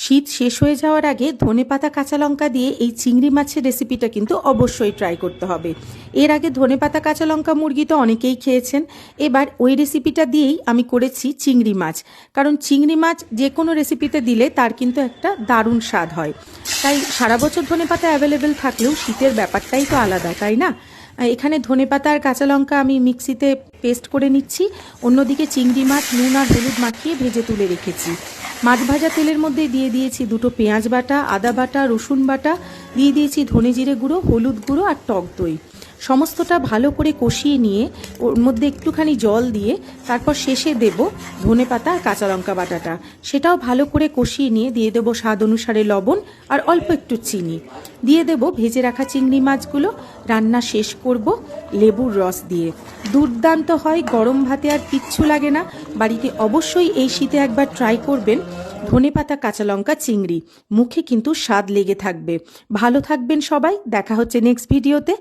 শীত শেষ হয়ে যাওয়ার আগে ধনেপাতা কাঁচা লঙ্কা দিয়ে এই চিংড়ি মাছের রেসিপিটা কিন্তু অবশ্যই ট্রাই করতে হবে। এর আগে ধনেপাতা কাঁচা লঙ্কা মুরগি তো অনেকেই খেয়েছেন, এবার ওই রেসিপিটা দিয়েই আমি করেছি চিংড়ি মাছ। কারণ চিংড়ি মাছ যে কোনো রেসিপিতে দিলে তার কিন্তু একটা দারুণ স্বাদ হয়। তাই সারা বছর ধনেপাতা অ্যাভেলেবেল থাকলেও শীতের ব্যাপারটাই তো আলাদা, তাই না? এখানে ধনেপাতা আর কাঁচা লঙ্কা আমি মিক্সিতে পেস্ট করে নিচ্ছি। অন্যদিকে চিংড়ি মাছ নুন আর হলুদ মাখিয়ে ভেজে তুলে রেখেছি। মাছ ভাজা তেলের মধ্যে দিয়ে দিয়েছি দুটো পেঁয়াজ বাটা, আদা বাটা, রসুন বাটা, দিয়ে দিয়েছি ধনে জিরে গুঁড়ো, হলুদ গুঁড়ো আর টক দই। সমস্তটা ভালো করে কষিয়ে নিয়ে ওর মধ্যে একটুখানি জল দিয়ে তারপর শেষে দেব ধনেপাতা আর কাঁচা লঙ্কা বাটাটা। সেটাও ভালো করে কষিয়ে নিয়ে দিয়ে দেবো স্বাদ অনুসারে লবণ আর অল্প একটু চিনি। দিয়ে দেব ভেজে রাখা চিংড়ি মাছগুলো। রান্না শেষ করব লেবুর রস দিয়ে। দুর্দান্ত হয়, গরম ভাতে আর কিচ্ছু লাগে না। বাড়িতে অবশ্যই এই শীতে একবার ট্রাই করবেন ধনেপাতা কাঁচা লঙ্কা চিংড়ি। মুখে কিন্তু স্বাদ লেগে থাকবে। ভালো থাকবেন সবাই, দেখা হচ্ছে নেক্সট ভিডিওতে।